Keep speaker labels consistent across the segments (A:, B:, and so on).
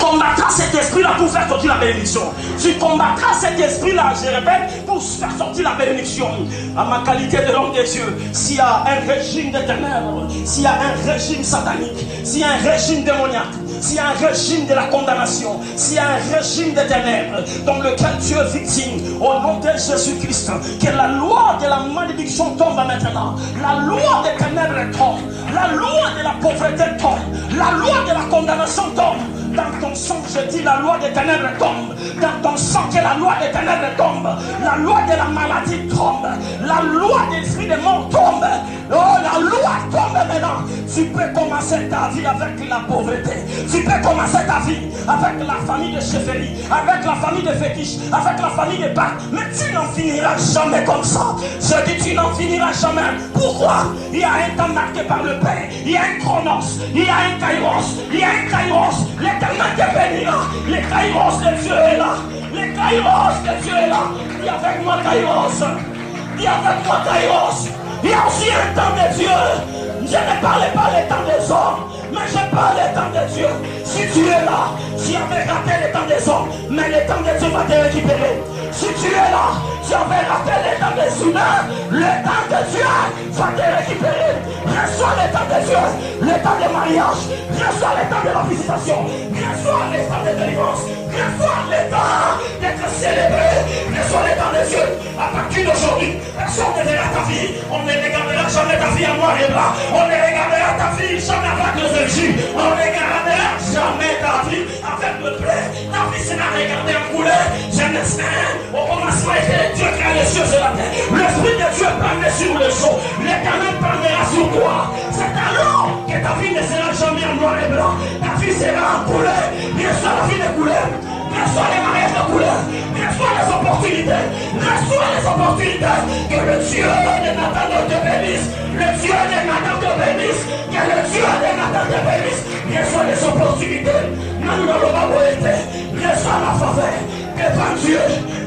A: combattras cet esprit-là pour faire sortir la bénédiction. Tu combattras cet esprit-là, je répète, pour faire sortir la bénédiction. À ma qualité de l'homme des cieux, s'il y a un régime de ténèbres, s'il y a un régime satanique, s'il y a un régime démoniaque, s'il y a un régime de la condamnation, s'il y a un régime de ténèbres dans lequel tu es victime, au nom de Jésus-Christ, que la loi de la malédiction tombe maintenant, la loi des ténèbres tombe, la loi de la pauvreté tombe, la loi de la condamnation tombe. Dans ton sang, je dis la loi des ténèbres tombe. Dans ton sang, que la loi des ténèbres tombe. La loi de la maladie tombe. La loi des esprits de mort tombe. Oh, la loi tombe maintenant. Tu peux commencer ta vie avec la pauvreté. Tu peux commencer ta vie avec la famille de chefferie, avec la famille de fétiche, avec la famille de Pâques. Mais tu n'en finiras jamais comme ça. Je dis, tu n'en finiras jamais. Pourquoi? Il y a un temps marqué par le Père. Il y a un chronos. Il y a un kairos. Il y a un kairos. L'éternel te bénira. Les kairos de Dieu est là. Les kairos de Dieu est là. Dis avec moi kairos. Dis avec moi kairos. Il y a aussi un temps de Dieu. Je ne parlais pas le temps des hommes, mais je parle le temps de Dieu. Si tu es là, tu avais raté le temps des hommes, mais le temps de Dieu va te récupérer. Si tu es là, tu avais raté le temps des humains, le temps de Dieu va te récupérer. Reçois le temps de Dieu, le temps de mariage, reçois le temps de la visitation, reçois le temps de délivrance, reçois le temps d'être célébré, reçois le temps de Dieu. À partir d'aujourd'hui, personne ne verra ta vie, on ne regardera jamais ta vie en noir et blanc, on ne regardera ta vie jamais avec le jus, on ne regardera jamais ta vie avec le blé, ta vie sera regardée en couleur. Genèse 1, au commencement était Dieu créa les cieux et la terre, l'esprit de Dieu planait sur le sol, l'éternel planera sur toi. C'est alors que ta vie ne sera jamais en noir et blanc, ta vie sera en couleur. Reçois la vie de couleur, reçois les mariages de couleur, reçois les opportunités, reçois les opportunités. Que le Dieu de Nathan te bénisse, le Dieu de Nathan te bénisse, que le Dieu de Nathan te bénisse. Reçois les opportunités, reçois la faveur devant Dieu,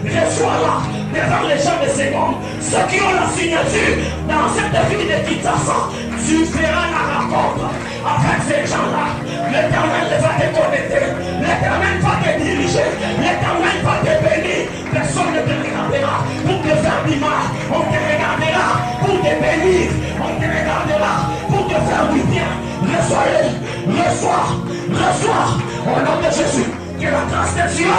A: reçois-la devant les gens de ces mondes, ceux qui ont la signature dans cette vie de Kitassa. Tu feras la rencontre avec ces gens-là. L'éternel va te connecter, l'éternel va te diriger, l'éternel va te bénir. Personne ne te regardera pour te faire du mal, on te regardera pour te bénir, on te regardera pour te faire du bien. Reçois, au nom de Jésus. Que la grâce de Dieu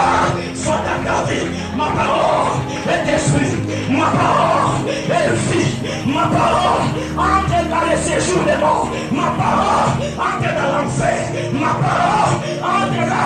A: soit dans ta vie. Ma parole est esprit, ma parole est vie, ma parole entre dans le séjour des morts, ma parole entre dans l'enfer, ma parole